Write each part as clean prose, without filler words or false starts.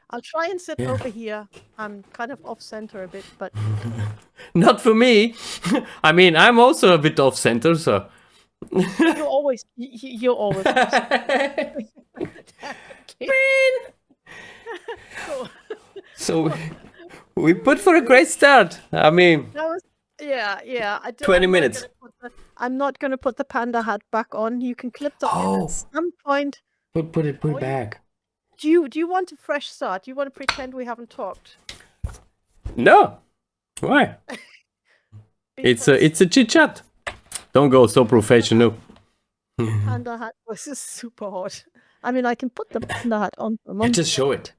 I'll try and sit over here. I'm kind of off center a bit, but Not for me. I mean, I'm also a bit off center, so. you're always off center. So we put for a great start. I mean, That was yeah. 20 minutes. I'm not gonna put the panda hat back on. You can clip that in at some point. Put it back. Do you want a fresh start? Do you want to pretend we haven't talked? No. Why? It's a chit chat. Don't go so professional. Panda hat was super hot. I mean, I can put the panda hat on. Just show it.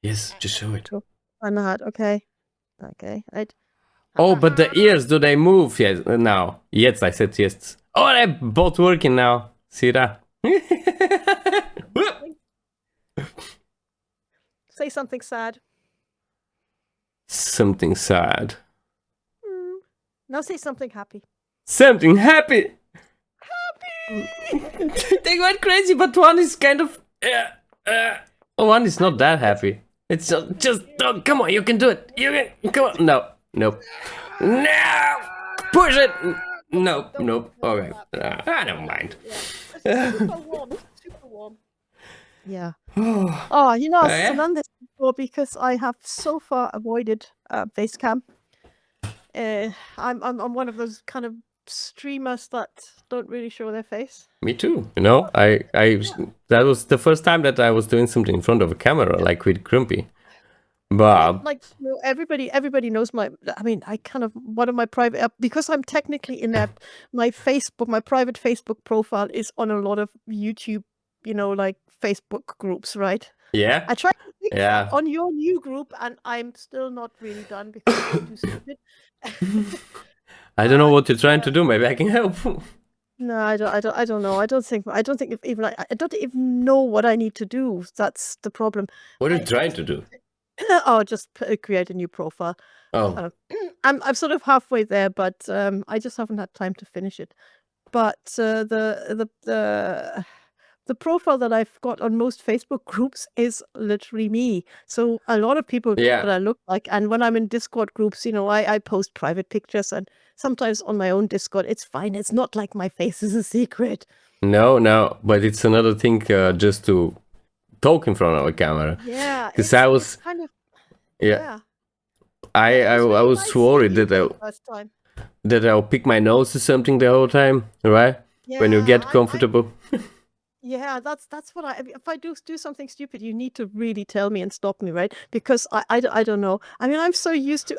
Yes, just show it. Panda hat, okay. Right. Oh, but the ears, do they move? Yes, now. Yes, I said yes. Oh, they're both working now. See that? Say something sad. Something sad. Now say something happy. Something happy. They went crazy, but one is kind of. One is not that happy. It's just. Oh, come on, you can do it. You can. Come on. No. Nope. No. Push it. Nope. Okay. I don't mind. Super warm. Yeah. Oh, you know, I've done this before because I have so far avoided face cam. I'm one of those kind of streamers that don't really show their face. Me too. You know, that was the first time that I was doing something in front of a camera, like with Grumpy. But like, you know, everybody knows my. I mean, I kind of one of my private because I'm technically inept. My private Facebook profile is on a lot of YouTube, you know, like Facebook groups, right? Yeah. I tried to fix that on your new group, and I'm still not really done because I'm too stupid. I don't know what you're trying to do. Maybe I can help. No, I don't know. I don't think I don't even know what I need to do. That's the problem. What are you trying to do? Oh, just create a new profile. Oh, I'm sort of halfway there, but I just haven't had time to finish it. But the profile that I've got on most Facebook groups is literally me. So a lot of people know what I look like. And when I'm in Discord groups, you know, I post private pictures, and sometimes on my own Discord. It's fine. It's not like my face is a secret. No, but it's another thing just to talk in front of a camera. Yeah, because I was kind of I was worried that I'll pick my nose or something the whole time, right? When you get comfortable. Yeah, that's what if I do something stupid, you need to really tell me and stop me, right? Because I don't know. I mean, I'm so used to.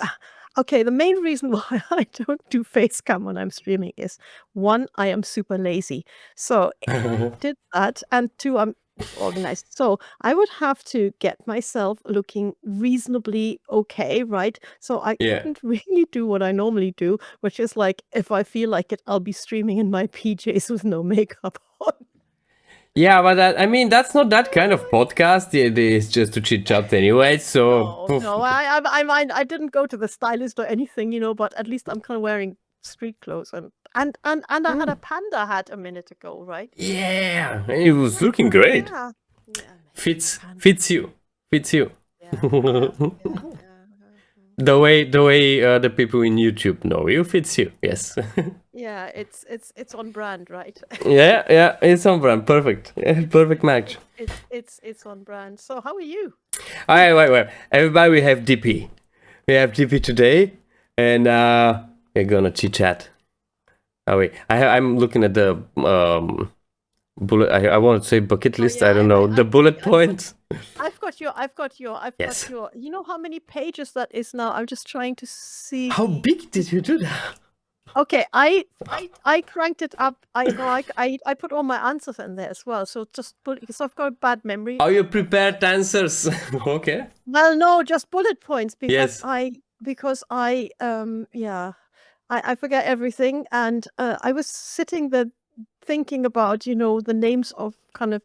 Okay, the main reason why I don't do face cam when I'm streaming is, one, I am super lazy. So if I did that, and two, I'm organized. So I would have to get myself looking reasonably okay, right? So I couldn't really do what I normally do, which is like, if I feel like it, I'll be streaming in my PJs with no makeup on. Yeah, but I mean, that's not that kind of podcast. It is just to chit chat anyway. So no, I didn't go to the stylist or anything, you know. But at least I'm kind of wearing street clothes, and I had a panda hat a minute ago, right? Yeah, it was looking great. Fits you. The way the people in YouTube know you, fits you. Yes. Yeah, it's on brand, right? yeah, it's on brand. Perfect. Perfect match. It's on brand. So how are you? Wait. Everybody, we have Dippy. We have Dippy today, and we're gonna chit chat. Oh wait, I'm looking at the bullet. I want to say bucket list. I don't know the bullet points. I've got your. You know how many pages that is now? I'm just trying to see. How big did you do that? Okay, I cranked it up. I put all my answers in there as well. So just because I've got a bad memory. Oh, you prepared answers. Okay. Well, no, just bullet points because yes. I forget everything, and I was sitting there thinking about, you know, the names of kind of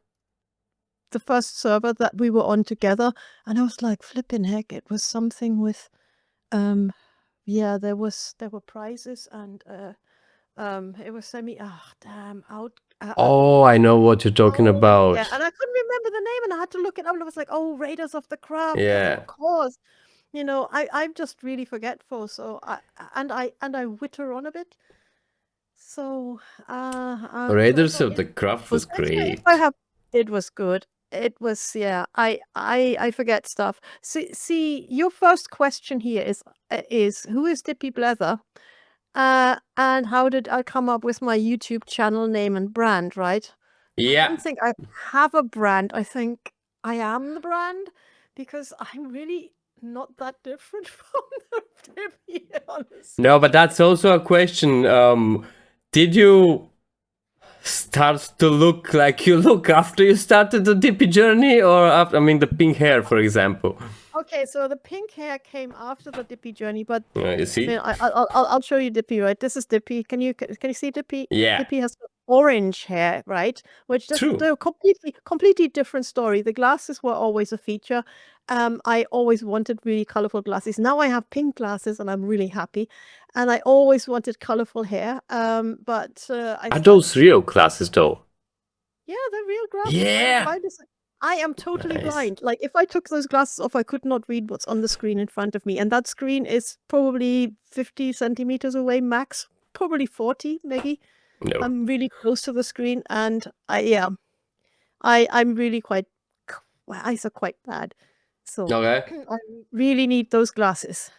the first server that we were on together, and I was like, flipping heck, it was something with there were prizes, and it was Oh, I know what you're talking Yeah, about. and I couldn't remember the name, and I had to look it up, and I was like, "Oh, Raiders of the Craft." Yes, Yeah. of course. I'm just really forgetful, so I witter on a bit. So, Raiders so of the Craft was if I great. have, it was good. It was, yeah. I forget stuff. See, your first question here is who is DippyBlether? And how did I come up with my YouTube channel name and brand, right? I Yeah. don't think I have a brand. I think I am the brand because I'm really not that different from the Dippy, honestly. No, but that's also a question. Did you start to look like you look after you started the Dippy journey, or after, I mean, the pink hair, for example? Okay, so the pink hair came after the Dippy journey, but You I see? mean, I'll show you Dippy, right? This is Dippy. Can you see Dippy? Yeah. Dippy has orange hair, right? Which just True. they're completely different story. The glasses were always a feature. I always wanted really colorful glasses. Now I have pink glasses, and I'm really happy. And I always wanted colorful hair. But I Are started those real glasses though? yeah, they're real glasses. Yeah. I am totally Nice. blind. Like if I took those glasses off, I could not read what's on the screen in front of me. And that screen is probably 50 centimeters away max, probably 40 maybe. No. I'm really close to the screen, and I'm really my eyes are quite bad. So Okay. I really need those glasses.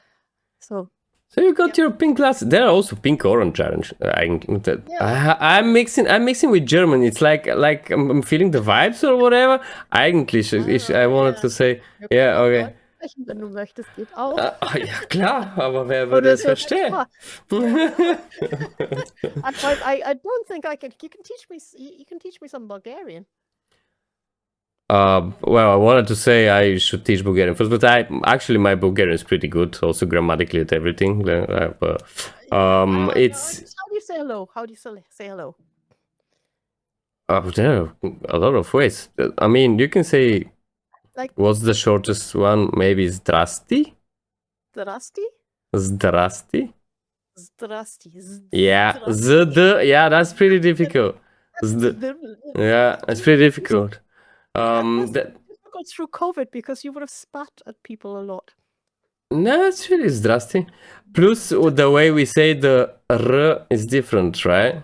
So So you got yeah. your pink glasses. There are also pink orange orange. Yeah. I'm mixing with German. It's like I'm feeling the vibes or whatever. Eigentlich, I wanted Ja. to say, Wir können yeah, auch okay. Deutsch sprechen, wenn du möchtest, geht auch. Ja klar, aber wer würde Oder es so verstehen? I don't think I can. You can teach me. You can teach me some Bulgarian. Well, I wanted to say I should teach Bulgarian first, but my Bulgarian is pretty good, also grammatically at everything. It's How do you say hello? How do you say hello? there are a lot of ways. I mean, you can say Like what's the shortest one? Maybe Zdrasti? Zdrasti? Zdrasti? Zdrasti. Yeah, yeah, that's pretty difficult. Yeah, that's pretty difficult. That was That, difficult through COVID because you would have spat at people a lot. no, it's really Zdrasti. Plus, the way we say the R is different, right?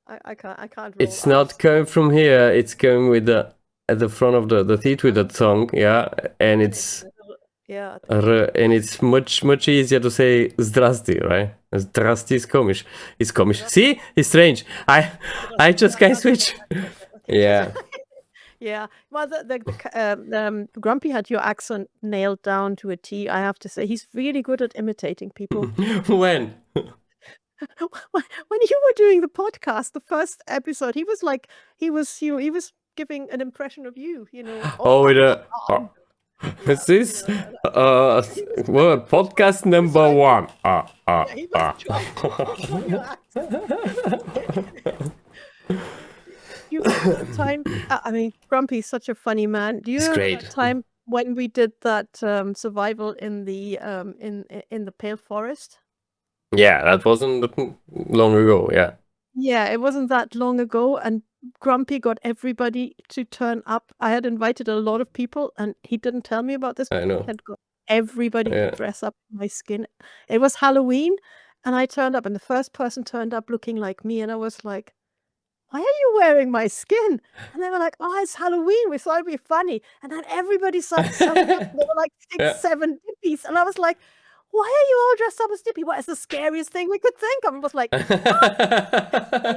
I can't roll It's R's. not coming from here, it's coming with the at the front of the teeth with the tongue, yeah, and it's Yeah. and it's much easier to say Zdrasti, right? Zdrasti is komisch. It's komisch. See, it's strange. I just can't switch. Yeah. Yeah. Well, Grumpy had your accent nailed down to a T. I have to say, he's really good at imitating people. When? When you were doing the podcast, the first episode, he was like, he was giving an impression of you, Oh, with a. Is this well, podcast number one? He was trying to control your accent. You remember the time? I mean, Grumpy's such a funny man. Do you He's remember great. that time when we did that survival in the Pale Forest? Yeah, that wasn't long ago. Yeah. Yeah, it wasn't that long ago, and Grumpy got everybody to turn up. I had invited a lot of people, and he didn't tell me about this, I but know. he had got everybody Yeah. to dress up in my skin. It was Halloween, and I turned up, and the first person turned up looking like me, and I was like, why are you wearing my skin? And they were like, oh, it's Halloween. We thought it'd be funny. And then everybody started showing up. There were like 6, Yeah. 7 Dippies. And I was like, why are you all dressed up as Dippy? What is the scariest thing we could think of? And was like, and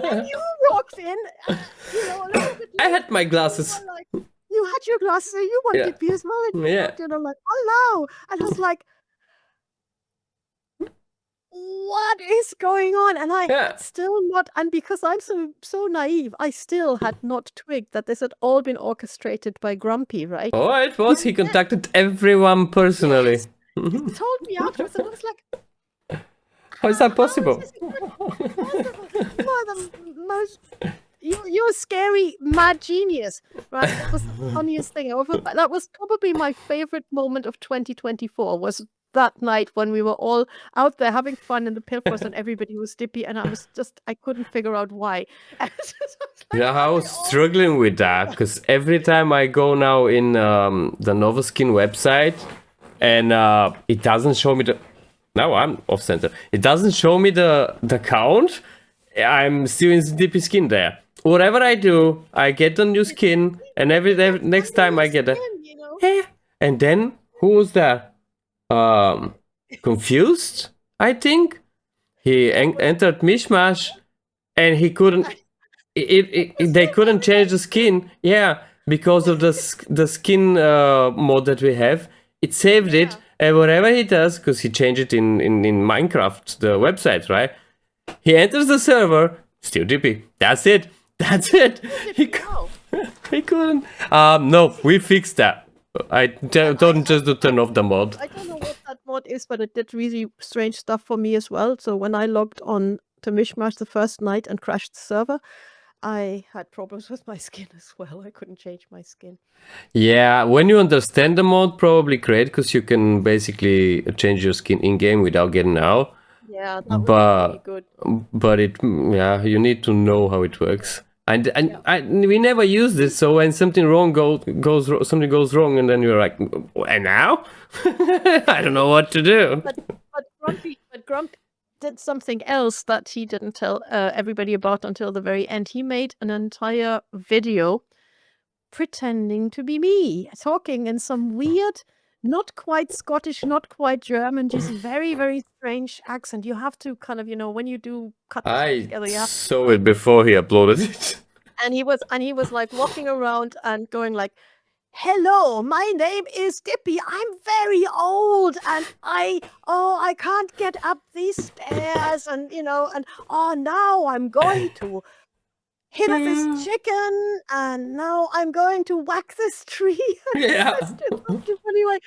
then you walked in, a little bit I late. had my glasses. You were like, you had your glasses, and you want Yeah. Dippy as well. And you Yeah. walked in, I'm like, hello. And I was like, what is going on? And I Yeah. had still not, and because I'm so naive, I still had not twigged that this had all been orchestrated by Grumpy, right? Oh, it was. He contacted everyone personally. Yes. He told me afterwards, and I was like, How is that possible? How is this even possible? You are the most. You're a scary mad genius, right? That was the funniest thing. That was probably my favorite moment of 2024. Was that night when we were all out there having fun in the Pilfers and everybody was Dippy, and I couldn't figure out why. I was like, Yeah, I "Why was they all struggling with that because every time I go now in the Novaskin website and it doesn't show me the. Now I'm off center. It doesn't show me the count. I'm still in Dippy skin there. Whatever I do, I get a new skin, and every next time I get a. you know?" Yeah. And then who was that? Confused, I think. He entered Mishmash, and he couldn't. They couldn't change the skin. Yeah, because of the skin mod that we have. It saved it, and whatever he does, because he changed it in Minecraft, the website, right? He enters the server, still Dippy. That's it. That's it. He couldn't. No, we fixed that. I don't just turn off the mod. I don't know what that mod is, but it did really strange stuff for me as well. So when I logged on to Mishmash the first night and crashed the server, I had problems with my skin as well. I couldn't change my skin. Yeah, when you understand the mod, probably great because you can basically change your skin in game without getting out. Yeah, that would be really good. But you need to know how it works. And we never used it, so when something something goes wrong, and then you're like, and now I don't know what to do. But Grumpy did something else that he didn't tell everybody about until the very end. He made an entire video pretending to be me, talking in some weird, not quite Scottish, not quite German, just very, very strange accent. You have to kind of, when you do cut together, you have to saw it before he uploaded it. And he was like walking around and going like, "Hello, my name is Dippy. I'm very old and I can't get up these stairs and now I'm going to hit this chicken and now I'm going to whack this tree." Yeah. Anyway,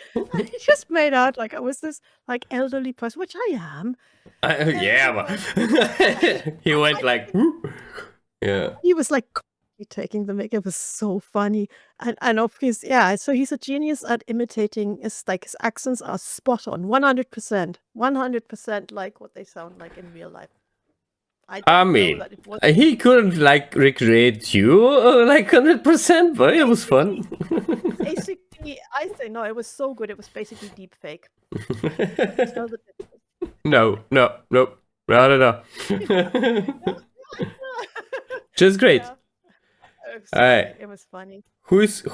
he just made out like I was this like elderly person, which I am. Yeah, but he went like, yeah. He was like taking the make. It was so funny, and obviously, yeah. So he's a genius at imitating. His accents are spot on, 100%, 100% like what they sound like in real life. I mean, he couldn't like recreate you like 100%, but it was fun. Basically, I say no. It was so good. It was basically deep fake. No. Just great. Yeah. It was funny. Who is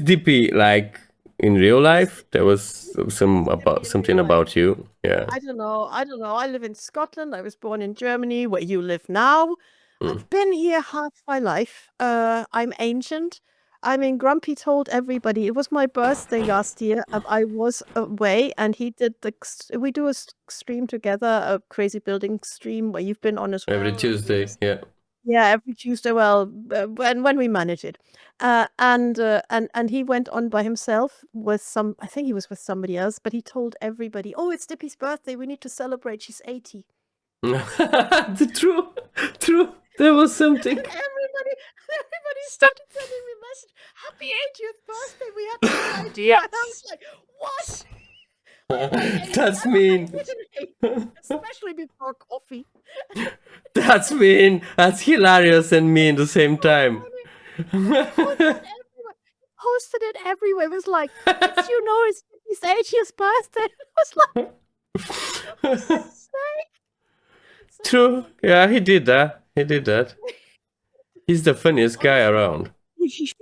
Dippy like in real life? There was something about you. Yeah. I don't know. I live in Scotland. I was born in Germany, where you live now. I've been here half my life. I'm ancient. I mean, Grumpy told everybody it was my birthday last year. I was away, and he did we do a stream together, a crazy building stream where you've been on as well. Every Tuesday, yeah. Yeah, every Tuesday. Well, when we manage it, and he went on by himself with I think he was with somebody else, but he told everybody, "Oh, it's Dippy's birthday. We need to celebrate. She's 80." True. There was something. Everybody started sending me message. "Happy 80th birthday. We had no idea." And I was like, "What?" That's mean. Especially before coffee. That's mean. That's hilarious and mean at the same time. Posted it everywhere. It was like, it's his 80th birthday. It was like, true. Yeah, he did that. He's the funniest guy around. He's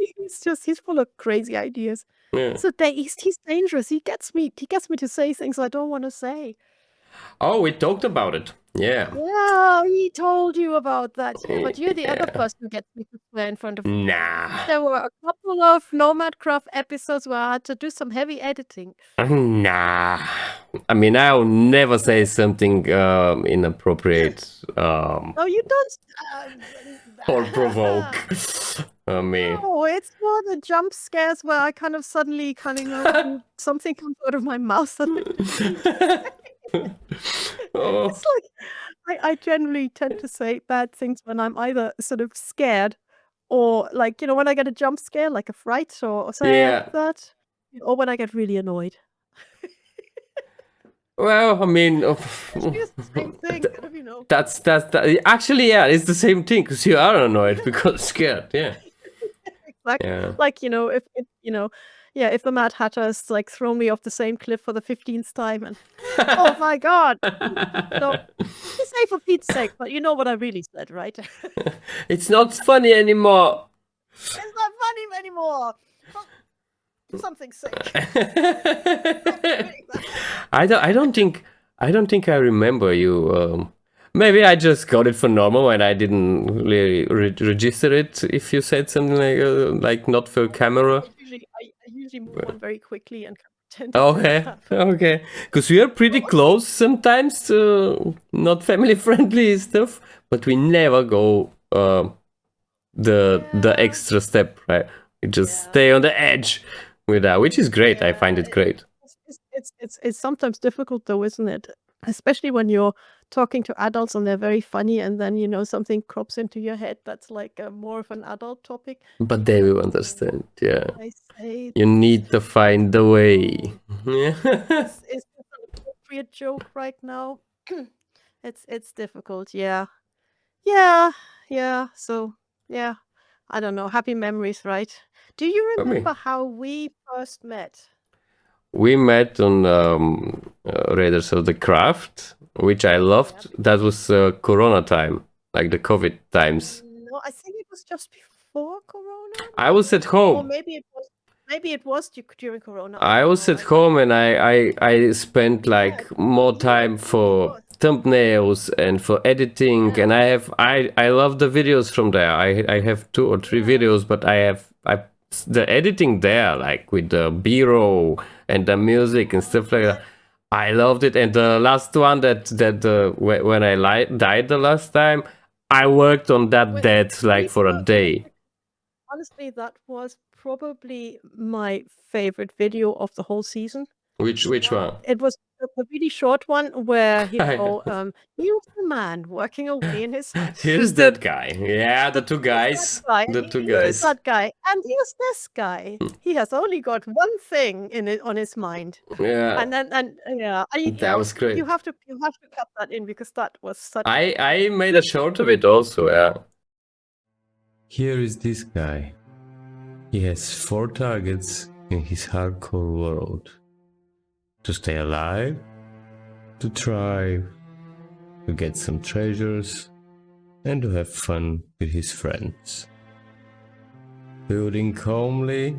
full of crazy ideas. Yeah. So he's dangerous. He gets me to say things I don't want to say. Oh, we talked about it. Yeah. Yeah, he told you about that. Yeah, but you're the other person who gets me to swear in front of you. Nah. There were a couple of Nomadcraft episodes where I had to do some heavy editing. Nah. I mean, I'll never say something inappropriate. No, you don't. Or provoke. I mean. No, it's more the jump scares where I kind of suddenly something comes out of my mouth. It's like I generally tend to say bad things when I'm either sort of scared or like, when I get a jump scare, like a fright or something like that, or when I get really annoyed. Well, I mean, Actually, it's the same thing, kind of, that's actually, yeah, it's the same thing because you are annoyed because scared. Yeah, Exactly. yeah. Like, if yeah, if the Mad Hatter has like thrown me off the same cliff for the 15th time and oh my God. So be safe for Pete's sake, but you know what I really said, right? It's not funny anymore. It's not funny anymore. Well, do something sick. I don't think I remember you. Maybe I just got it for normal and I didn't really register it. If you said something like not for camera. I usually move on very quickly and pretend it didn't Okay, happen. okay. Because we are pretty close sometimes, not family friendly stuff, but we never go the Yeah. extra step, right? We just Yeah. stay on the edge with that, which is great. I find it great. It's sometimes difficult though, isn't it? Especially when you're talking to adults and they're very funny, and then something crops into your head that's like more of an adult topic. But they will understand, yeah. I say You need to find the way. is this an appropriate joke right now? It's difficult, yeah. Yeah. So yeah, I don't know. Happy memories, right? Do you For me. remember how we first met? We met on Raiders of the Craft, which I loved. That was Corona time, like the COVID times. No, I think it was just before Corona. I was at Or home. maybe it was during Corona. I was at home and I spent like more time for thumbnails and for editing, and I love the videos from there. I have 2 or 3 videos, but I the editing there, like with the B-roll and the music and stuff like that. I loved it. And the last one that when I died the last time, I worked on that death like for a day. Honestly, that was probably my favorite video of the whole season. Which one? It was a really short one where here's the man working away in his hut. Here's that guy. Yeah, the 2 guys. The 2 Here's guys. that guy, and here's this guy. He has only got one thing on his mind. Yeah. That was great. You have to cut that in because that was such. I made a short of it also, yeah. Here is this guy. He has 4 targets in his hardcore world. To stay alive, to thrive, to get some treasures, and to have fun with his friends. Building calmly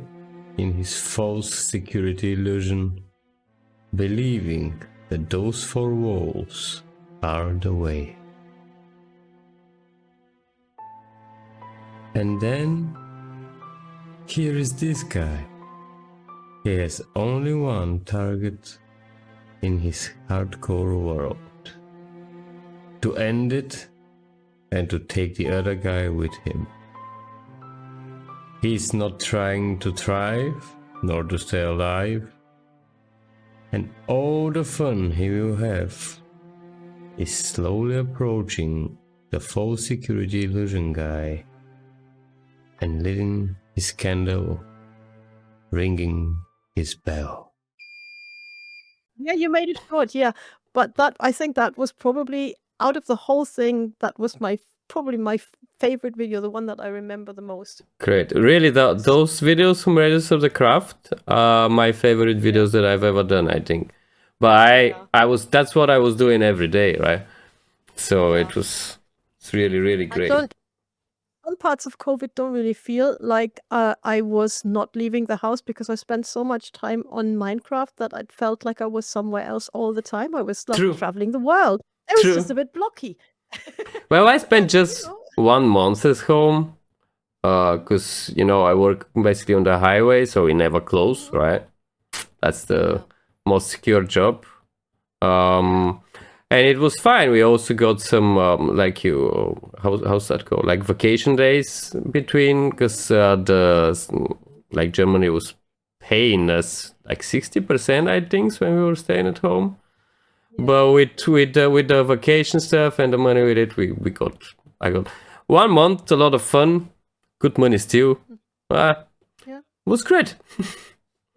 in his false security illusion, believing that those 4 walls are the way. And then, here is this guy. He has only one target in his hardcore world. To end it and to take the other guy with him. He's not trying to thrive, nor to stay alive. And all the fun he will have is slowly approaching the full security illusion guy and lighting his candle, ringing his bell. Yeah, you made it short, yeah. But I think that was probably, out of the whole thing, that was probably my favorite video, the one that I remember the most. Great. Really, those videos from Raiders of the Craft are my favorite videos that I've ever done, I think. But that's what I was doing every day, right? So it's really, really great. Some parts of COVID don't really feel like I was not leaving the house because I spent so much time on Minecraft that I felt like I was somewhere else all the time. I was like traveling the world. It was just a bit blocky. Well, I spent just 1 month at home because, I work basically on the highway, so we never close, right? That's the most secure job. And it was fine. We also got some, how's that called? Like vacation days between, because Germany was paying us like 60%, I think, when we were staying at home. Yeah. But with the vacation stuff and the money with it, I got 1 month, a lot of fun, good money still. It was great.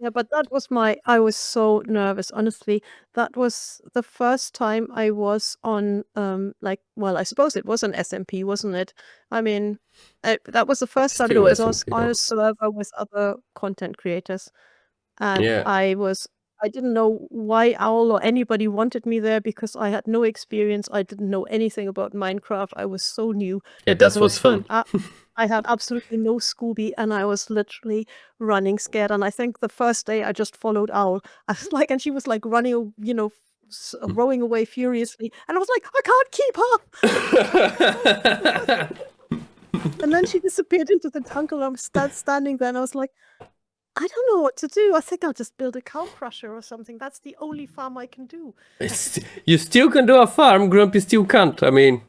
Yeah, but that was I was so nervous, honestly. That was the first time I was on, like, well, I suppose it was an SMP, wasn't it? I mean, that was the first time that Still I was SMP. on a server with other content creators. And Yeah, I didn't know why Owl or anybody wanted me there because I had no experience. I didn't know anything about Minecraft. I was so new. yeah, But that it was was fun. fun. I had absolutely no Scooby and I was literally running scared. And I think the first day I just followed Owl. I was like, and she was like running, rowing away furiously. And I was like, I can't keep up. And then she disappeared into the jungle. I'm standing there and I was like, I don't know what to do. I think I'll just build a cow crusher or something. That's the only farm I can do. You still can do a farm, Grumpy still can't. I mean,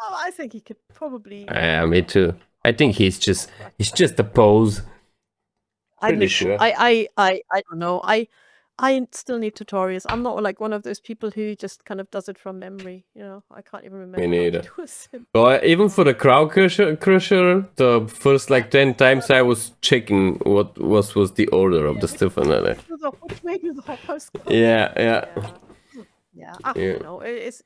Oh, I think he could probably. yeah, me too. I think he's just a pose. Pretty sure. I don't know. I still need tutorials. I'm not like one of those people who just kind of does it from memory. I can't even remember how neither. to do a sim. Well, even for the Crow Crusher, the first like 10 times I was checking what was the order of the stuff and that. Which way do the hoppers go? Yeah. Yeah. Yeah. No, it's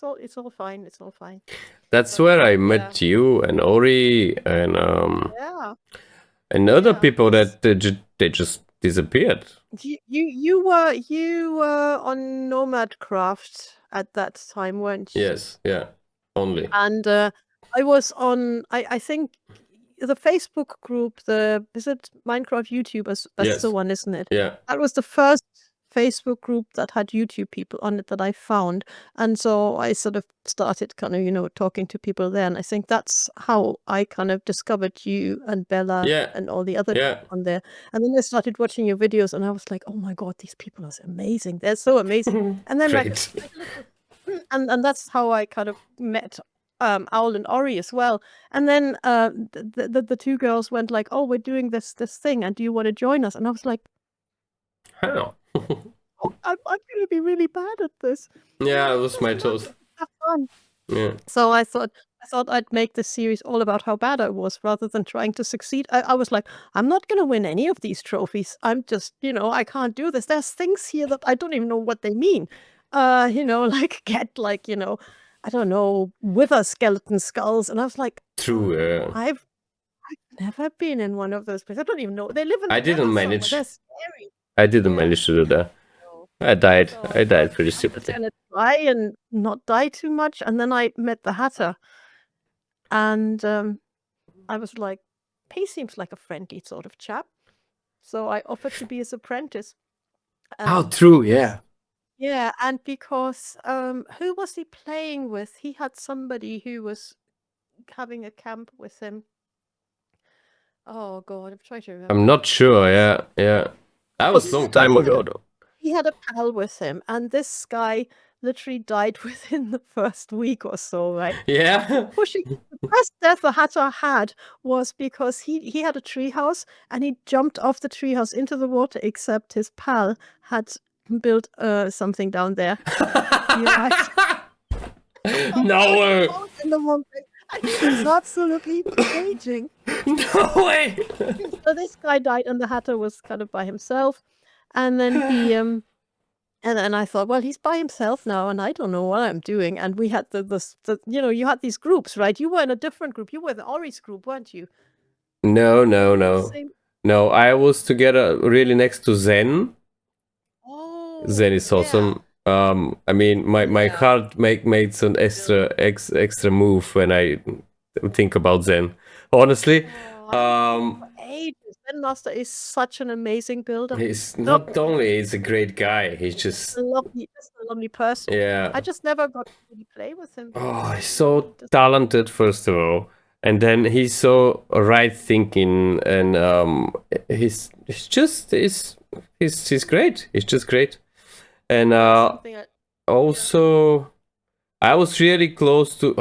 all fine. It's all fine. That's where I met you and Ori and Yeah. other Yeah. people that they just disappeared. You were on Nomad Craft at that time, weren't you? Yes, yeah, only. And I was on I think the Facebook group, is it Minecraft YouTubers? That's Yes. the one, isn't it? Yeah. That was the first Facebook group that had YouTube people on it that I found. And so I sort of started kind of, talking to people there. And I think that's how I kind of discovered you and Bella and all the other people on there. And then I started watching your videos and I was like, oh my God, these people are amazing. They're so amazing. And then and that's how I kind of met Owl and Ori as well. And then the two girls went like, oh, we're doing this thing and do you want to join us? And I was like, how? I'm going to be really bad at this. Yeah, it was my toes. Have fun. Yeah. So I thought I'd make this series all about how bad I was rather than trying to succeed. I was like, I'm not going to win any of these trophies. I'm just, I can't do this. There's things here that I don't even know what they mean. Like get like, I don't know, wither skeleton skulls. And I was like, true, yeah. I've never been in one of those places. I don't even know. They live in I didn't manage. They're scary. I didn't manage to do that. I died. I died pretty stupidly. And try and not die too much. And then I met the Hatter. And I was like, he seems like a friendly sort of chap. So I offered to be his apprentice. Oh, true, yeah. Yeah, and because who was he playing with? He had somebody who was having a camp with him. Oh God, I'm trying to remember. I'm not sure, yeah. That was a long time ago though. He had a pal with him, and this guy literally died within the first week or so, right? Yeah. The best death the Hatter had was because he had a treehouse and he jumped off the treehouse into the water, except his pal had built something down there. No way. And he was absolutely raging. No way. So this guy died, and the Hatter was kind of by himself. And then he and then I thought, well, he's by himself now, and I don't know what I'm doing. And we had you had these groups, right? You were in a different group. You were the Ori's group, weren't you? No. No, I was together really next to Zen. Oh, Zen is awesome. I mean, my heart makes an extra move when I think about Zen. Honestly, Zen Master is such an amazing builder. He's not only he's a great guy, he's just a lovely person. Yeah. I just never got to really play with him. Oh, he's so talented, first of all, and then he's so right thinking, and he's great. He's just great, and also I was really close to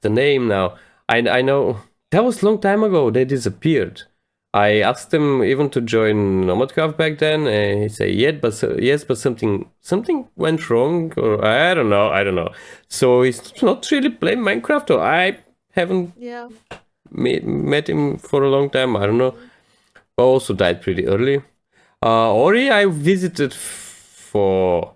the name now. I know that was a long time ago. They disappeared. I asked him even to join Nomadcraft back then, and he said yes, but something went wrong, or I don't know. So he's not really playing Minecraft, or I haven't met him for a long time. I don't know. Also died pretty early. Ori, I visited for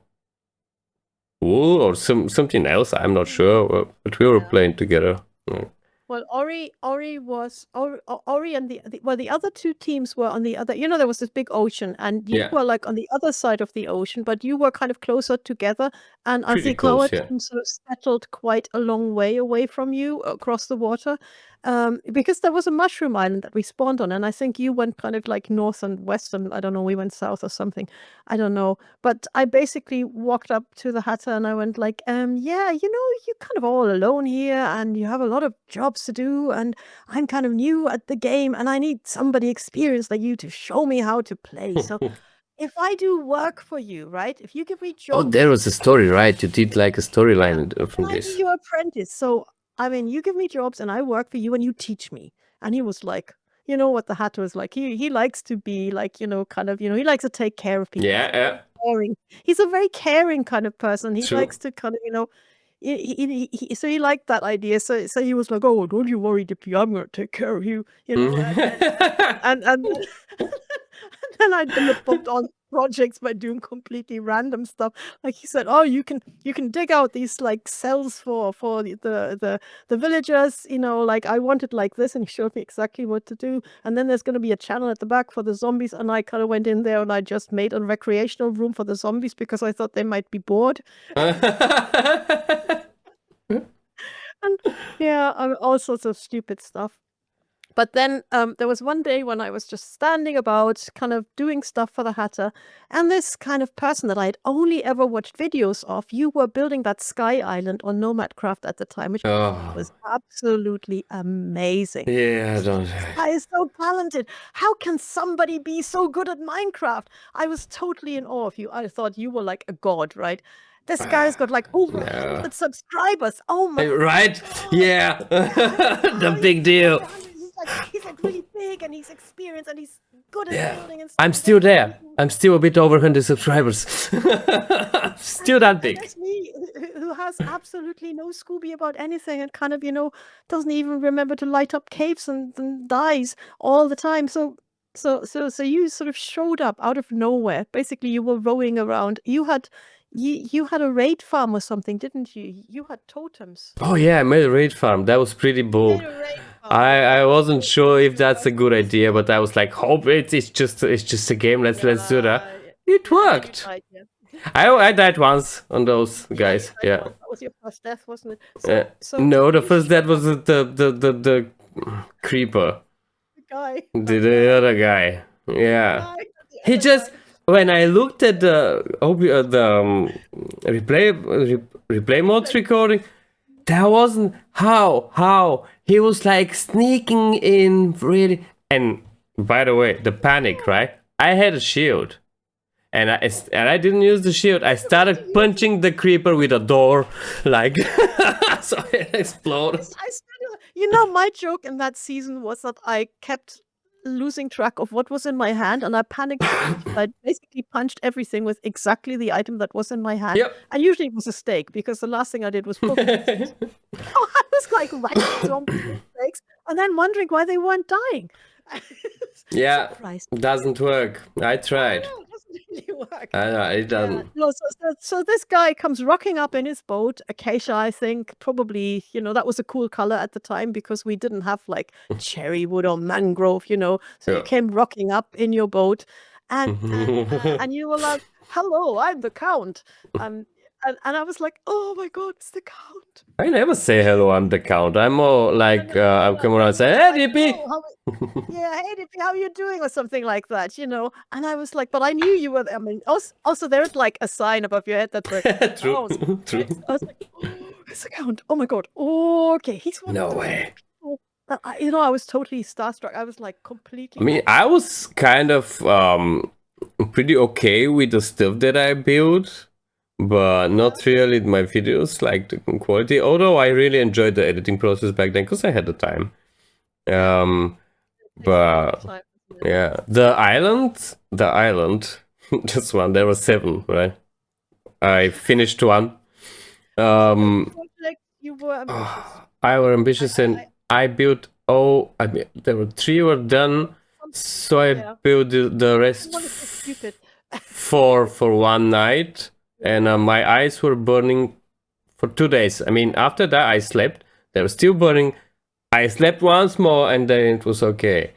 wool or something else. I'm not sure, but we were playing together. Yeah. Well, Ori was Ori and the other two teams were on the other. You know, there was this big ocean, and you Yeah, were like on the other side of the ocean, but you were kind of closer together. And I pretty think our close. Yeah. team sort of settled quite a long way away from you across the water, because there was a mushroom island that we spawned on, and I think you went kind of like north and west, and I don't know, we went south or something. I don't know. But I basically walked up to the Hatter and I went like, yeah, you know, you're kind of all alone here and you have a lot of jobs to do, and I'm kind of new at the game and I need somebody experienced like you to show me how to play. So if I do work for you, right? If you give me Oh, jobs, there was a story, right? You did like a storyline from and I be this. your apprentice. So I mean, you give me jobs and I work for you and you teach me. And he was like, you know what the Hatter was like. He likes to be like, you know, kind of, you know, he likes to take care of people. Yeah, yeah, Caring. He's a very caring kind of person. He true. likes to kind of, you know, so he liked that idea. So he was like, "Oh, don't you worry, Dippy. I'm going to take care of you." You know, and then I booked on projects by doing completely random stuff. Like he said, "Oh, you can dig out these like cells for the villagers. You know, like I want it like this," and he showed me exactly what to do. And then there's going to be a channel at the back for the zombies, and I kind of went in there and I just made a recreational room for the zombies because I thought they might be bored. And yeah, all sorts of stupid stuff. But then there was one day when I was just standing about, kind of doing stuff for the Hatter, and this kind of person that I had only ever watched videos of, you were building that Sky Island on Nomadcraft at the time, which Oh, was absolutely amazing. yeah, I don't. This guy is so talented. How can somebody be so good at Minecraft? I was totally in awe of you. I thought you were like a god, right? This guy's got like over No. 100 subscribers. Oh my Right? God. Yeah. The big deal. He's like really big and he's experienced and he's good at Yeah. building and stuff. I'm still there. I'm still a bit over 100 subscribers. Still that And big. there's me who has absolutely no Scooby about anything and kind of, you know, doesn't even remember to light up caves and dies all the time. So you sort of showed up out of nowhere. Basically, you were rowing around. You had a raid farm or something, didn't you? You had totems. Oh yeah, I made a raid farm. That was pretty bold. Made a raid farm. I wasn't sure if that's a good idea, but I was like, hope it's just a game. Let's do that. It worked. I died once on those guys. Yeah. That was your first death, wasn't it? No, the first death was the creeper. The guy. The other guy. Yeah. He just, when I looked at the replay modes recording, that wasn't how he was like sneaking in really. And by the way, the panic, right? I had a shield, and I didn't use the shield. I started punching the creeper with a door, like so it exploded. You know, my joke in that season was that I kept losing track of what was in my hand and I panicked. I basically punched everything with exactly the item that was in my hand. Yep. And usually it was a steak because the last thing I did was poke it. Oh, I was like right zombies with steaks and then wondering why they weren't dying. Yeah, Surprised. doesn't work. I tried. No, it doesn't really work. I know, it doesn't. Yeah. No, so this guy comes rocking up in his boat, acacia, I think, probably, you know, that was a cool color at the time because we didn't have like cherry wood or mangrove, you know. So you Yeah. came rocking up in your boat and you were like, "Hello, I'm the Count." And I was like, "Oh my God, it's the Count." I never say hello, I'm the Count. I'm more like, I'm coming around and say, hey, Dippy! Yeah, hey, Dippy, how are you doing? Or something like that, you know? And I was like, but I knew you were, I mean, also there's like a sign above your head that's like, True, "Oh, true. I was like, oh, it's the Count. Oh my God. Oh, okay, he's one No of the way. people that you know, I was totally starstruck. I was like completely. I mean, I was kind of pretty okay with the stuff that I built, but not really my videos, like the quality. Although I really enjoyed the editing process back then because I had the time. But yeah, the island, just one. There were 7, right? I finished one. You were ambitious. I were ambitious and I built. Oh, I mean, there were 3 were done. So I Yeah. built the I rest want to be stupid. for one night, and my eyes were burning for 2 days. I mean, after that I slept. They were still burning. I slept once more, and then it was okay.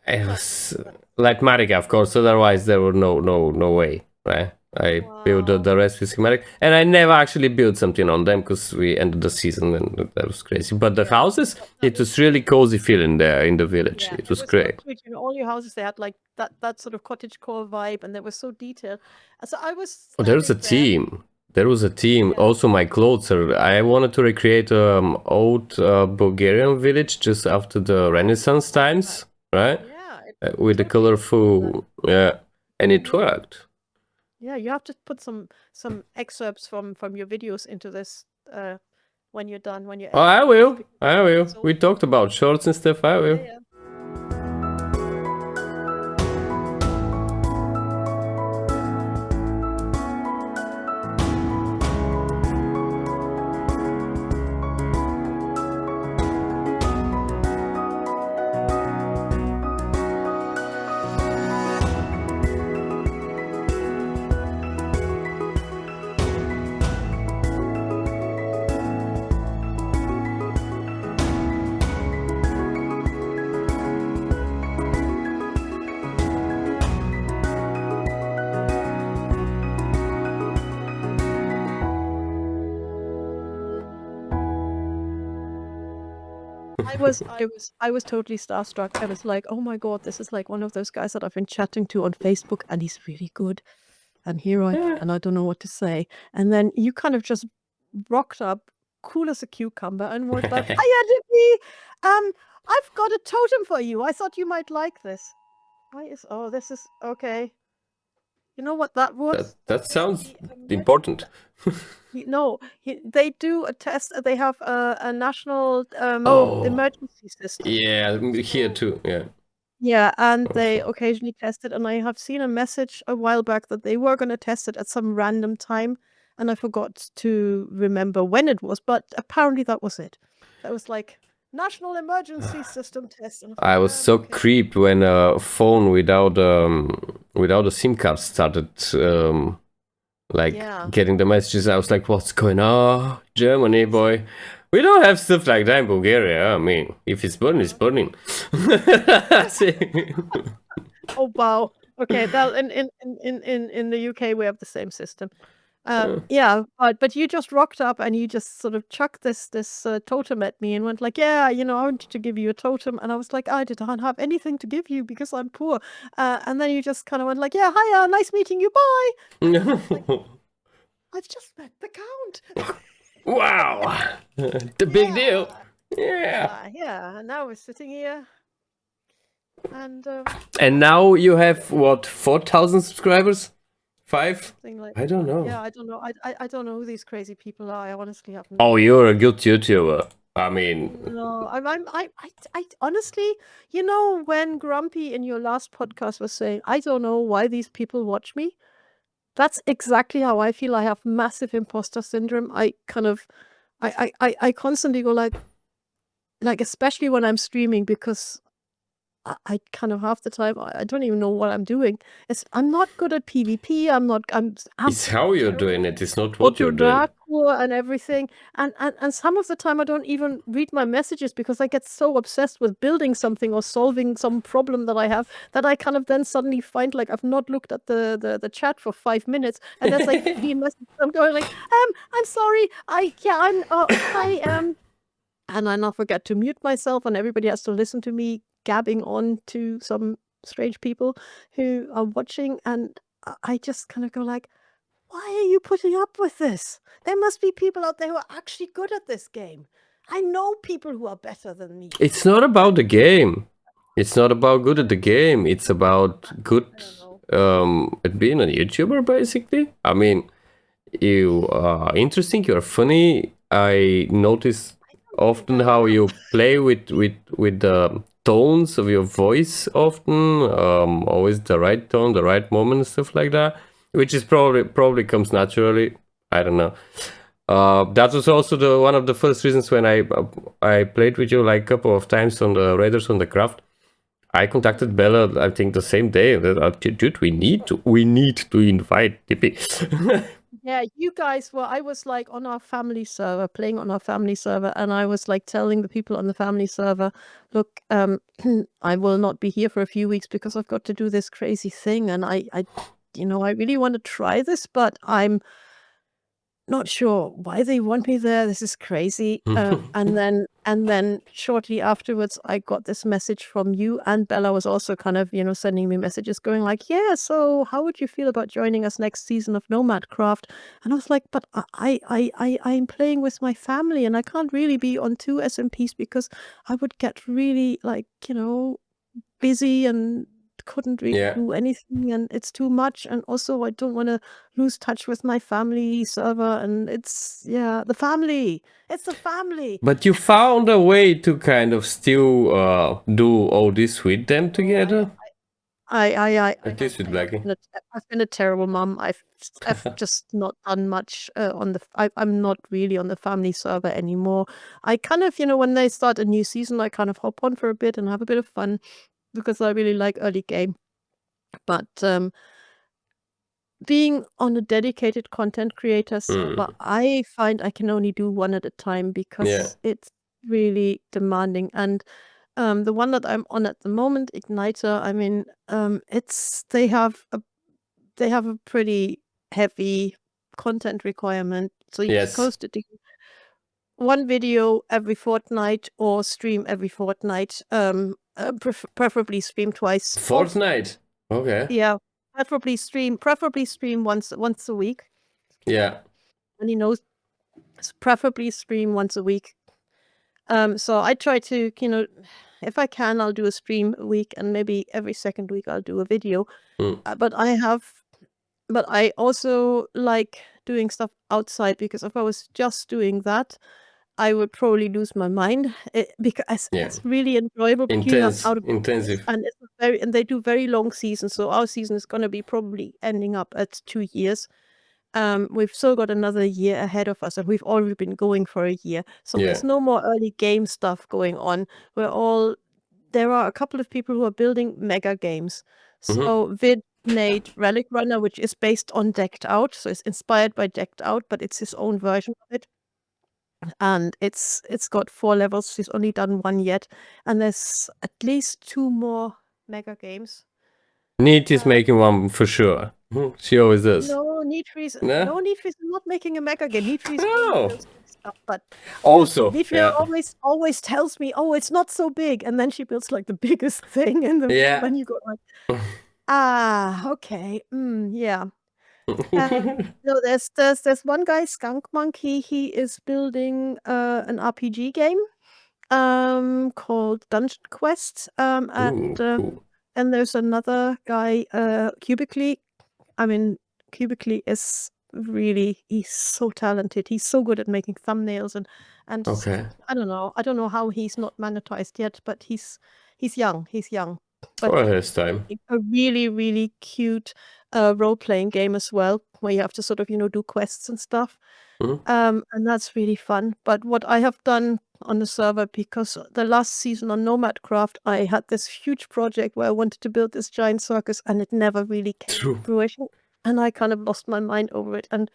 It was like Matic, of course. Otherwise, there were no way, right? I built Wow. the rest with schematic, and I never actually built something on them because we ended the season, and that was crazy. But the houses, That it was really cozy feeling there in the village. Yeah, It it was was so great. cute. All your houses, they had like that sort of cottagecore vibe, and they were so detailed. And so I was Oh, there was a standing there. team. There was a team. Yeah. Also, my clothes are. I wanted to recreate old Bulgarian village just after the Renaissance times, right? Yeah, it With the totally looks like that. colorful, yeah, and it Yeah. worked. Yeah, you have to put some excerpts from your videos into this when you're done, when you Oh, edit I this. will. I will. So We talked about shorts and stuff. I will. yeah. I was totally starstruck. I was like, oh my God, this is like one of those guys that I've been chatting to on Facebook, and he's really good. And I don't know what to say. And then you kind of just rocked up, cool as a cucumber, and was like, hiya, Dippy! I've got a totem for you. I thought you might like this. This is okay. You know what that was? That sounds The important. they do a test. They have a national Oh, emergency system. yeah, here too. Yeah. Yeah, and they Also. occasionally test it. And I have seen a message a while back that they were going to test it at some random time, and I forgot to remember when it was. But apparently that was it. That was like national emergency system test. And I was so creeped when a phone without a SIM card started like Yeah. getting the messages. I was like, what's going on? Germany, boy. We don't have stuff like that in Bulgaria. I mean, if it's burning, it's burning. Oh wow. Okay, that in the UK we have the same system. Yeah, but you just rocked up and you just sort of chucked this totem at me and went like, yeah, I wanted to give you a totem, and I was like, I don't have anything to give you because I'm poor. And then you just kind of went like, yeah, hiya, nice meeting you, bye. Like, I've just met the count. Wow, the big deal. Yeah. Yeah. And now we're sitting here, and now you have what, 4,000 subscribers? 5? like I don't know. Yeah, I don't know. I don't know who these crazy people are. I honestly have no. Oh, you're a good YouTuber. I mean, No, I honestly, when Grumpy in your last podcast was saying, I don't know why these people watch me. That's exactly how I feel. I have massive imposter syndrome. I constantly go like, especially when I'm streaming, because I kind of half the time I don't even know what I'm doing. I'm not good at PvP. I'm it's how you're doing it. It's not what to you're doing. Dracula and everything, and some of the time I don't even read my messages because I get so obsessed with building something or solving some problem that I have that I kind of then suddenly find like I've not looked at the chat for 5 minutes, and there's like 3 messages. I'm going like, I'm sorry, I am, and I now forget to mute myself, and everybody has to listen to me gabbing on to some strange people who are watching, and I just kind of go like, why are you putting up with this? There must be people out there who are actually good at this game. I know people who are better than me. It's not about the game. It's not about good at the game. It's about good at being a YouTuber, basically. I mean, you are interesting, you are funny. I notice often how you play with the tones of your voice often, always the right tone, the right moment and stuff like that, which is probably comes naturally. I don't know. That was also one of the first reasons when I played with you like a couple of times on the Raiders on the Craft. I contacted Bella, I think the same day. That, dude, we need to invite Dippy. Yeah, you guys were, I was like on our family server, playing on our family server, and I was like telling the people on the family server, look, I will not be here for a few weeks because I've got to do this crazy thing, and I really want to try this, but I'm not sure why they want me there. This is crazy. And then shortly afterwards, I got this message from you, and Bella was also kind of, sending me messages going like, yeah, so how would you feel about joining us next season of Nomad Craft? And I was like, but I'm playing with my family, and I can't really be on 2 SMPs because I would get really like, busy and couldn't really Yeah. do anything, and it's too much, and also I don't want to lose touch with my family server, and it's the family. It's the family. But you found a way to kind of still do all this with them together. At least with Blackie. I've been a terrible mom. I've just not done much on the. I'm not really on the family server anymore. I kind of, when they start a new season, I kind of hop on for a bit and have a bit of fun because I really like early game. But being on a dedicated content creator server, I find I can only do one at a time because it's really demanding. And the one that I'm on at the moment, Igniter, I mean, they have a pretty heavy content requirement. So you're supposed to do one video every fortnight or stream every fortnight. Preferably stream twice. Fortnite. Okay. Yeah, preferably stream once a week. Yeah. And preferably stream once a week. So I try to, if I can, I'll do a stream a week, and maybe every second week I'll do a video. But I also like doing stuff outside, because if I was just doing that, I would probably lose my mind, because it's really enjoyable. Intensive. And they do very long seasons. So our season is going to be probably ending up at 2 years. We've still got another year ahead of us, and we've already been going for a year. So there's no more early game stuff going on. There are a couple of people who are building mega games. So Vid made Relic Runner, which is based on Decked Out. So it's inspired by Decked Out, but it's his own version of it. And it's got 4 levels. He's only done 1 yet. And there's at least 2 more mega games. Neat is making one for sure. She always does. No, Neat Freeze. No, Neat Freeze is not making a mega game. Neat Freeze stuff, but also Neat Freeze always tells me, "Oh, it's not so big," and then she builds like the biggest thing, and then you go like, okay, yeah. No, there's one guy, Skunk Monkey. He is building an RPG game called Dungeon Quest. And there's another guy, Cubically. I mean, Cubically is really, he's so talented. He's so good at making thumbnails and I don't know how he's not monetized yet, but he's young. But for his time. A really, really cute role-playing game as well, where you have to sort of, do quests and stuff. And that's really fun. But what I have done on the server, because the last season on Nomad Craft, I had this huge project where I wanted to build this giant circus, and it never really came to fruition. And I kind of lost my mind over it. And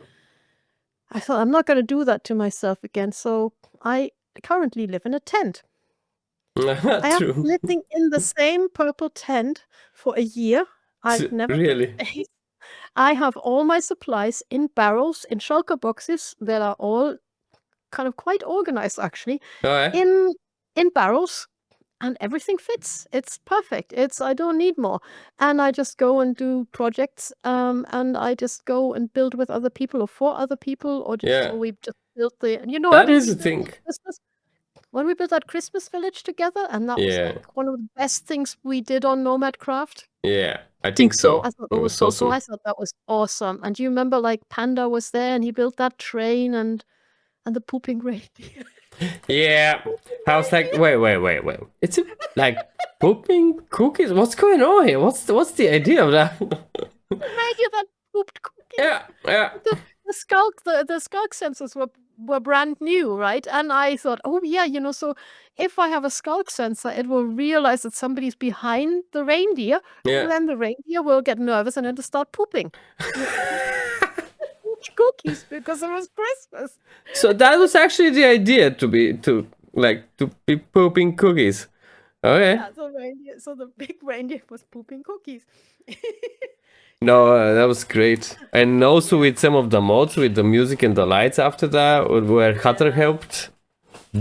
I thought, I'm not going to do that to myself again. So I currently live in a tent. I have been living in the same purple tent for a year. I've never really. I have all my supplies in barrels, in shulker boxes that are all kind of quite organized, actually. In barrels, and everything fits. It's perfect. I don't need more. And I just go and do projects, and I just go and build with other people or for other people, or we've just built that is the thing. When we built that Christmas village together, and that was like one of the best things we did on Nomad Craft. Yeah, I think so. I thought it was so cool. I thought that was awesome. And do you remember, like, Panda was there, and he built that train and the pooping reindeer? Yeah. I was like, wait. It's like pooping cookies? What's going on here? What's the idea of that? Reindeer that pooped cookies. Yeah. The skulk sensors were were brand new, right? And I thought, oh yeah, so if I have a skulk sensor, it will realize that somebody's behind the reindeer, Yeah. and then the reindeer will get nervous and it'll start pooping. Cookies because it was Christmas. So that was actually the idea to be pooping cookies. Okay. Yeah, so the big reindeer was pooping cookies. No, that was great. And also with some of the mods, with the music and the lights after that, where Hatter helped.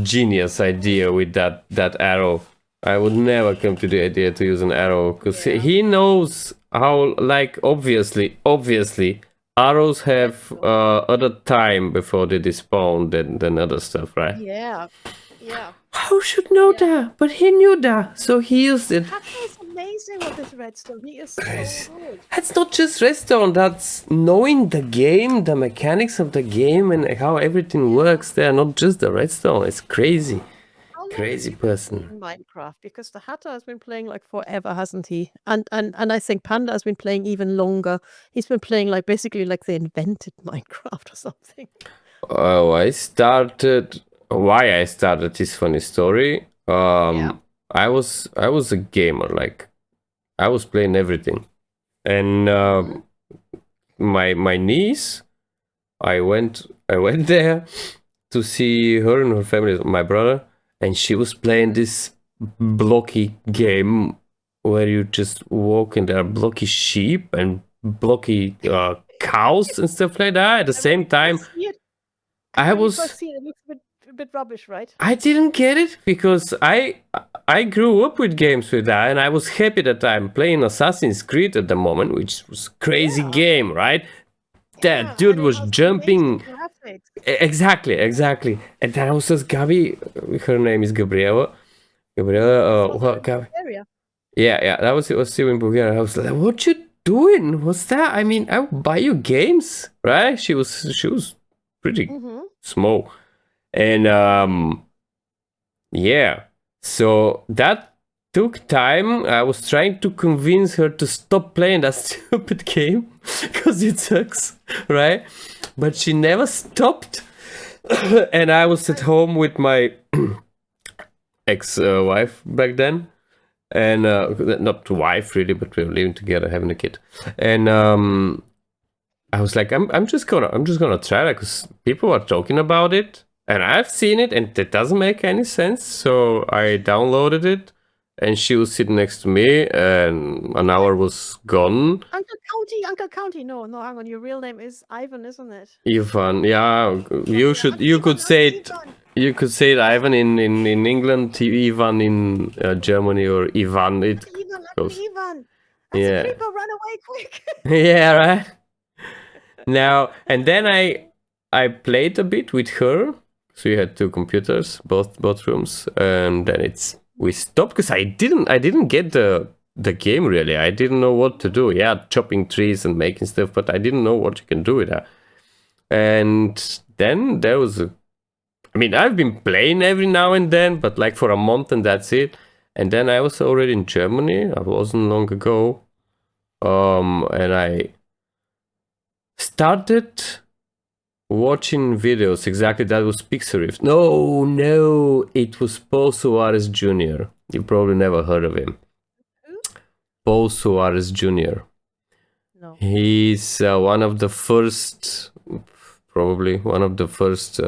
Genius idea with that arrow. I would never come to the idea to use an arrow because he knows how, like, obviously, arrows have other time before they despawn than other stuff, right? Yeah. How should know that? But he knew that, so he used it. Hacker is amazing with this redstone. He is so good. That's not just redstone, that's knowing the game, the mechanics of the game, and how everything works there, not just the redstone. It's crazy. Crazy person. In Minecraft, because the Hatter has been playing like forever, hasn't he? And I think Panda has been playing even longer. He's been playing like basically like they invented Minecraft or something. Oh, why I started this funny story. I was a gamer, like I was playing everything. And my niece, I went there to see her and her family, my brother, and she was playing this blocky game where you just walk and there are blocky sheep and blocky cows and stuff like that. At the same time, I was. It looks a bit rubbish, right? I didn't get it because I grew up with games with that, and I was happy that I'm playing Assassin's Creed at the moment, which was crazy game, right? That dude was jumping. Exactly. And then I was just Gabi. Her name is Gabriela. Yeah. That was still in Bulgaria. I was like, "What you doing? What's that? I mean, I'll buy you games, right?" She was pretty small. And yeah, so that took time. I was trying to convince her to stop playing that stupid game because it sucks, right? But she never stopped. And I was at home with my ex-wife back then, and not wife really, but we were living together, having a kid. And I was like, I'm just gonna try that because people are talking about it. And I've seen it, and it doesn't make any sense. So I downloaded it, and she was sitting next to me, and an hour was gone. Uncle County. No, hang on. Your real name is Ivan, isn't it? Ivan, yeah. You could say it. You could say it, Ivan in England, Ivan in Germany, or Ivan. Ivan. That's a creeper. Run away quick. Yeah, right. Now and then I played a bit with her. So we had two computers, both rooms, and then we stopped because I didn't get the game really. I didn't know what to do. Yeah, chopping trees and making stuff, but I didn't know what you can do with that. And then there was I've been playing every now and then, but like for a month and that's it. And then I was already in Germany. I wasn't long ago, and I started watching videos. Exactly, that was Pixarift. No, it was Paul Suarez Jr. You probably never heard of him. Who? Paul Suarez Jr. No. He's one of the first, probably one of the first,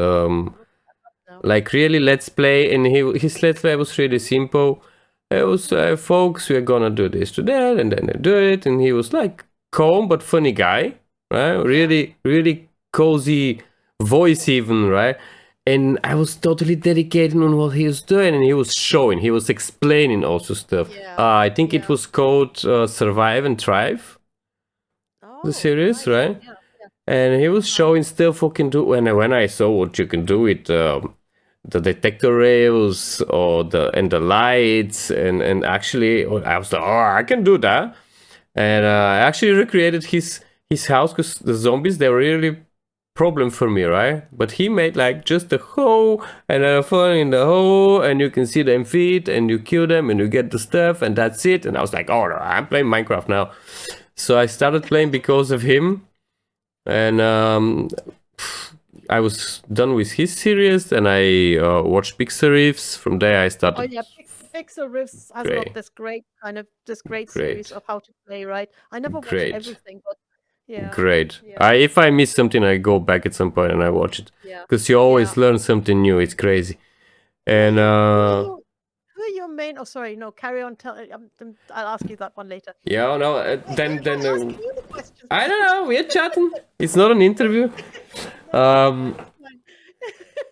like really let's play. And his let's play was really simple. It was, folks, we're gonna do this to that, and then they do it. And he was like calm but funny guy, right? Really cozy voice even, right? And I was totally dedicated on what he was doing, and he was explaining also stuff. I think it was called Survive and Thrive, the series, right? Yeah. And he was showing stuff you can do. When I saw what you can do with the detector rails or the lights, and actually I was like, oh, I can do that. And I actually recreated his house because the zombies, they were really problem for me, right? But he made like just a hole and a fun in the hole, and you can see them feet, and you kill them, and you get the stuff, and that's it. And I was like, oh, I'm playing Minecraft now. So I started playing because of him, and I was done with his series, and I watched Big Reefs. From there, I Oh started. yeah, Pixel Rifts has got Great, this great series great, of how to play, right? I never watched great, everything, but yeah, great. yeah, If I miss something, I go back at some point and I watch it yeah, because you yeah. always learn something new. It's crazy. And Who are your main? Oh, sorry, no, carry on. I'll ask you that one later. yeah, no. Wait, why Then am I asking you the questions? I don't know. We're chatting. It's not an interview. No, that's Um, fine.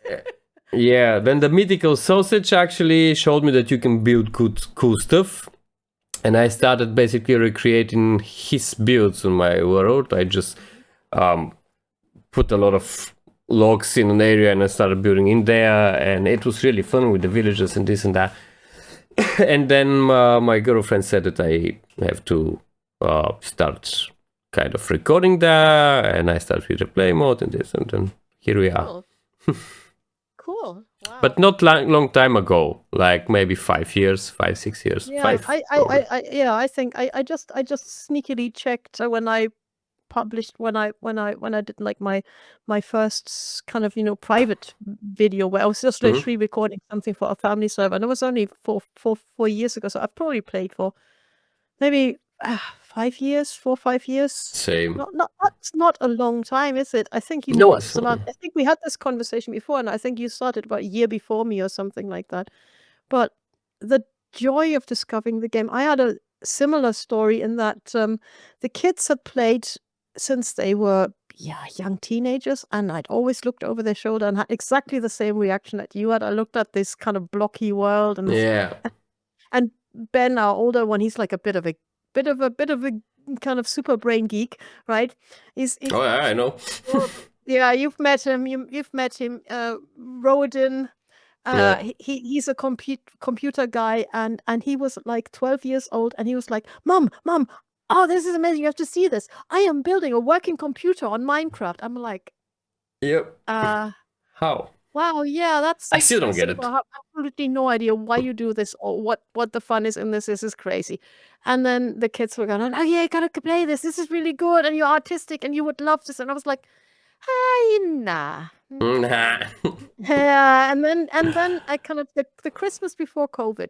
That's fine. yeah. Then the mythical sausage actually showed me that you can build cool stuff. And I started basically recreating his builds on my world. I just put a lot of logs in an area and I started building in there, and it was really fun with the villagers and this and that. And then my girlfriend said that I have to start kind of recording there, and I started with the play mode and this, and then here we are. Cool. Cool. Wow. But not long time ago, like maybe 5 years, 5 6 years, Yeah, five. Probably. I think I just sneakily checked when I published when I did like my first kind of private video where I was just literally recording something for a family server, and it was only 4 years ago. So I've probably played for maybe 5 years, 4 5 years. Same. That's not a long time, is it? I think No, I think we had this conversation before, and I think you started about a year before me or something like that. But the joy of discovering the game, I had a similar story in that the kids had played since they were young teenagers, and I'd always looked over their shoulder and had exactly the same reaction that you had. I looked at this kind of blocky world, and and Ben, our older one, he's like a bit of a kind of super brain geek, right? He's oh yeah, I know. yeah, you've met him. You've met him. Rodin. He's a computer guy, and he was like 12 years old, and he was like, Mom, oh, this is amazing. You have to see this. I am building a working computer on Minecraft. I'm like, Yep. How? wow, yeah, that's I still don't get it. I have absolutely no idea why you do this or what the fun is in this. This is crazy. And then the kids were going, oh yeah, you gotta play this. This is really good, and you're artistic, and you would love this. And I was like, hey, nah. Yeah, and then I kind of the Christmas before COVID.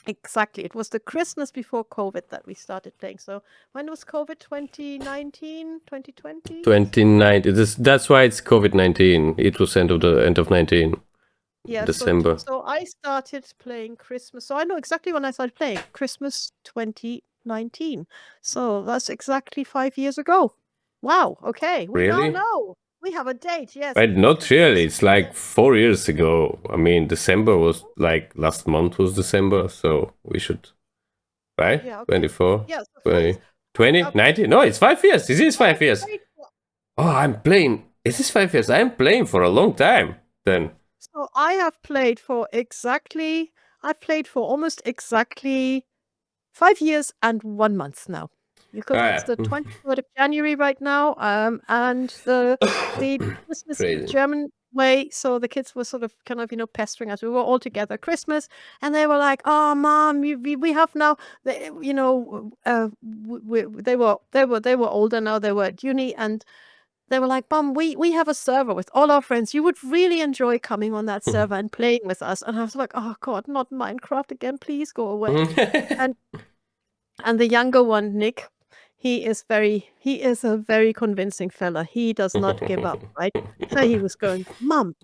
Exactly. It was the Christmas before COVID that we started playing. So when was COVID? 2019, 2020? 2019. That's why it's COVID-19. It was end of 19. Yeah, December. So I started playing Christmas. So I know exactly when I started playing Christmas 2019. So that's exactly 5 years ago. Wow. Okay. We Really? now know. We have a date. Yes. But not really. It's like 4 years ago. I mean, December was like last month was December, so we should, right? Yeah. Okay. 24. Yeah. So 20, 20, 19. No, it's 5 years. This is 5 years. Oh, I'm playing. Is this 5 years? I'm playing for a long time then. So I have played for almost exactly 5 years and 1 month now. Because it's the 23rd of January right now, and the Christmas in the German way, so the kids were sort of kind of pestering us. We were all together Christmas, and they were like, "Oh, Mom, we have now." They were older now. They were at uni, and they were like, Mom, we have a server with all our friends. You would really enjoy coming on that server and playing with us. And I was like, oh God, not Minecraft again. Please go away. and the younger one, Nick, he is a very convincing fella. He does not give up, right? So he was going, Mom.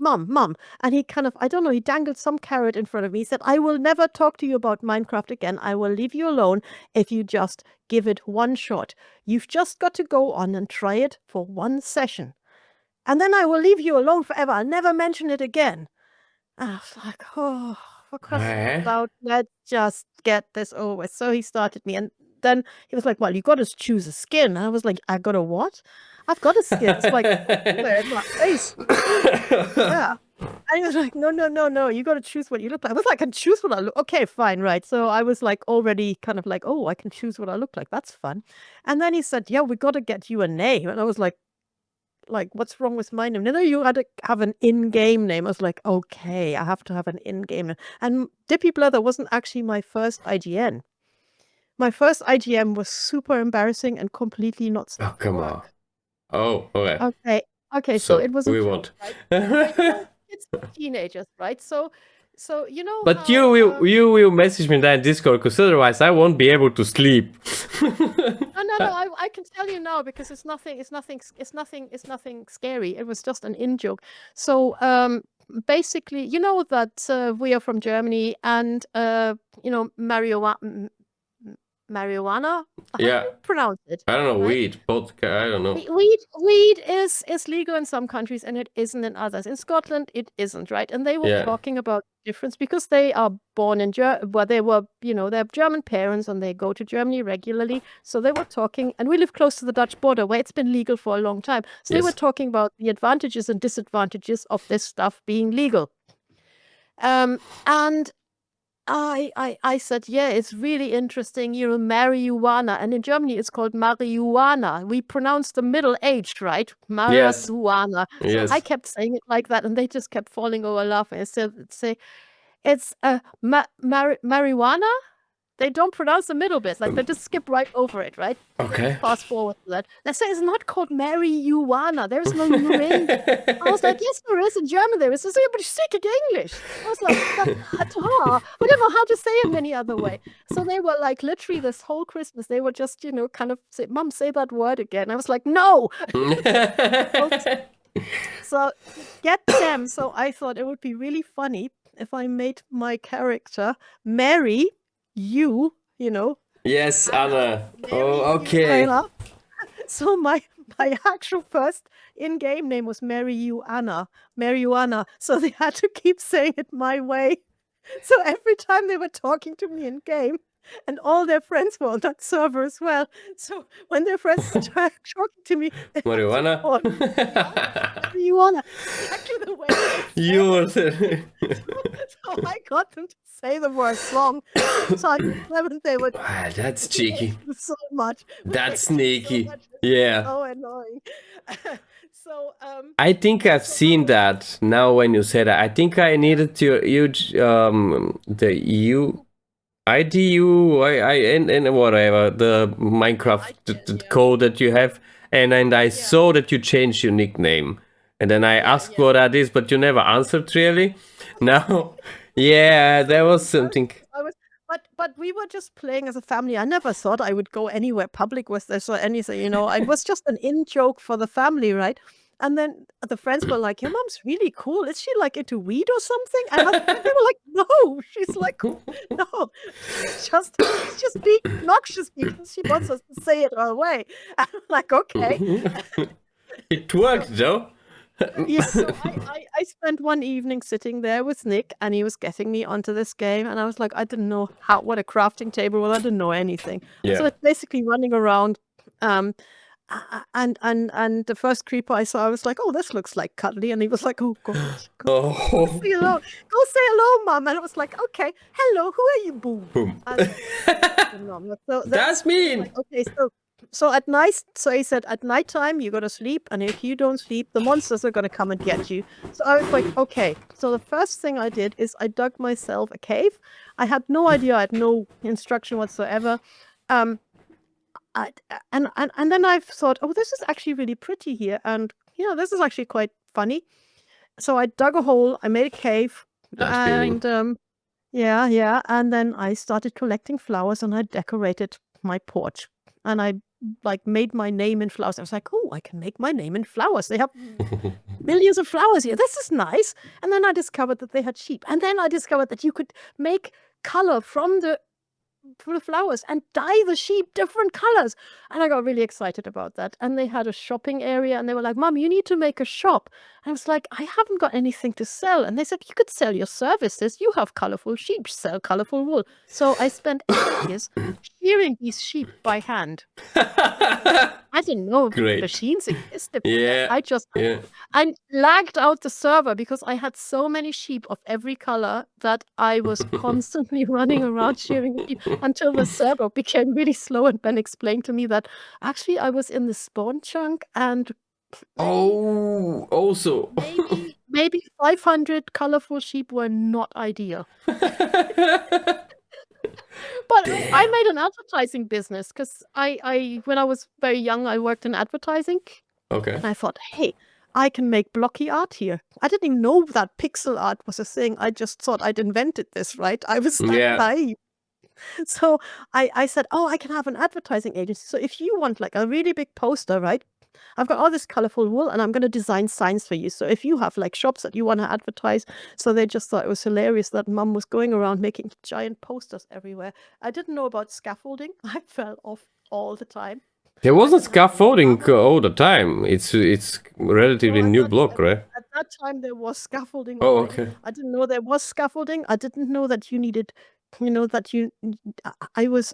And he kind of, I don't know, he dangled some carrot in front of me. He said, I will never talk to you about Minecraft again. I will leave you alone if you just give it one shot. You've just got to go on and try it for one session. And then I will leave you alone forever. I'll never mention it again. And I was like, oh, for crying out loud, let's just get this over with. So he started me, and then he was like, well, you got to choose a skin. And I was like, I got a what? I've got a skin. It's like, in my face. Yeah. And he was like, no, you got to choose what you look like. I was like, I can choose what I look. Okay, fine, right. So I was like already kind of like, oh, I can choose what I look like. That's fun. And then he said, yeah, we got to get you a name. And I was like, what's wrong with my name? No, you had to have an in-game name. I was like, okay, I have to have an in-game name. And DippyBlether wasn't actually my first IGN. My first IGM was super embarrassing and completely not safe. Oh, come on. Oh, okay. Okay, so So it was a we joke, won't. right? It's teenagers, right? So you know But how you will message me that in Discord, because otherwise I won't be able to sleep. no, I can tell you now because it's nothing scary. It was just an in joke. So basically, you know that we are from Germany, and you know, marijuana. How do Yeah, you pronounce it? I don't know, Right? weed, vodka, I don't know. Weed is legal in some countries and it isn't in others. In Scotland, it isn't, right? And they were Yeah, talking about difference because they are born in well, they were, you know, they have German parents and they go to Germany regularly. So they were talking, and we live close to the Dutch border where it's been legal for a long time. So they were yes. talking about the advantages and disadvantages of this stuff being legal. And I said, yeah, it's really interesting, you know, marijuana. And in Germany, it's called marijuana. We pronounce the middle H, right? Yes, Marijuana. So I yes. kept saying it like that, and they just kept falling over laughing. I said, it's marijuana. They don't pronounce the middle bit. Like, they just skip right over it, right? Okay. Fast forward to that. They say it's not called marijuana. There's no U in there. I was like, yes, there is. In German, there is. They say, but you speak English. I was like, I don't know how to say it any other way. So they were like, literally this whole Christmas, they were just, you know, kind of say, Mom, say that word again. I was like, no. So get them. So I thought it would be really funny if I made my character marry you, you know. Yes, Anna. Marry Oh, you, okay. Anna. So my actual first in-game name was Marijuana. So they had to keep saying it my way. So every time they were talking to me in game, and all their friends were on that server as well. So when their friends were talking to me, they had to Marijuana. call me Marijuana. Exactly the way they said You it. were the... So I got them to say the word wrong. So they would Ah, that's cheeky. so much. That's So sneaky. much. Yeah. So annoying. So I think I've seen that now when you said that. I think I needed the EU IDU and whatever the Minecraft code that you have, and I saw that you changed your nickname, and then I asked what that is, but you never answered really. Now, yeah, there was something. But we were just playing as a family. I never thought I would go anywhere public with this or anything, you know. It was just an in joke for the family, right? And then the friends were like, "Your mom's really cool. Is she like into weed or something?" And they were like, "No, she's like, no, she's just being obnoxious because she wants us to say it our way." And I'm like, "Okay." It worked though. Yeah, so I spent one evening sitting there with Nick, and he was getting me onto this game, and I was like, I didn't know what a crafting table was. I didn't know anything. Yeah. So it's basically running around, and the first creeper I saw, I was like, oh, this looks like cuddly, and he was like, oh gosh, go say hello, go say hello, Mom, and it was like, okay, hello, who are you, boom? Boom. So That's mean. like, okay, so at night, so he said, at nighttime, you gotta sleep, and if you don't sleep, the monsters are gonna come and get you. So I was like, okay. So the first thing I did is I dug myself a cave. I had no idea, I had no instruction whatsoever. And then I thought, oh, this is actually really pretty here, and you know, this is actually quite funny. So I dug a hole, I made a cave, and yeah, and then I started collecting flowers, and I decorated my porch, and I like made my name in flowers. I was like, oh, I can make my name in flowers. They have millions of flowers here. This is nice. And then I discovered that they had sheep, and then I discovered that you could make color from the flowers and dye the sheep different colors. And I got really excited about that. And they had a shopping area, and they were like, Mom, you need to make a shop. And I was like, I haven't got anything to sell. And they said, you could sell your services. You have colorful sheep, sell colorful wool. So I spent 8 years shearing these sheep by hand. I didn't know machines existed. Yeah. I lagged out the server because I had so many sheep of every color that I was constantly running around shearing sheep until the server became really slow. And Ben explained to me that actually I was in the spawn chunk, and also maybe 500 colorful sheep were not ideal. But I made an advertising business because I when I was very young, I worked in advertising. Okay. And I thought, hey, I can make blocky art here. I didn't even know that pixel art was a thing. I just thought I'd invented this, right? I was that Yeah. naive. So I said, oh, I can have an advertising agency. So if you want like a really big poster, right? I've got all this colorful wool and I'm going to design signs for you. So if you have like shops that you want to advertise, so they just thought it was hilarious that mum was going around making giant posters everywhere. I didn't know about scaffolding. I fell off all the time. There wasn't I had scaffolding all the time. It's relatively new block, right? at that time there was scaffolding Oh, already. okay. I didn't know there was scaffolding. I didn't know that you needed, that you. I was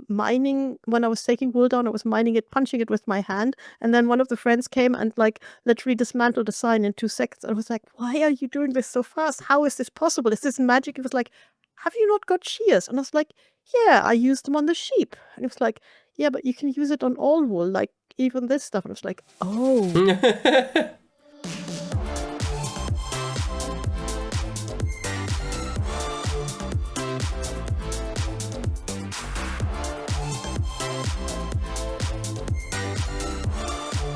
mining when I was taking wool down. I was mining it, punching it with my hand, and then one of the friends came and like literally dismantled the sign in 2 seconds. I was like, "Why are you doing this so fast? How is this possible? Is this magic?" It was like, "Have you not got shears?" And I was like, "Yeah, I used them on the sheep." And it was like, "Yeah, but you can use it on all wool, like even this stuff." And I was like, "Oh."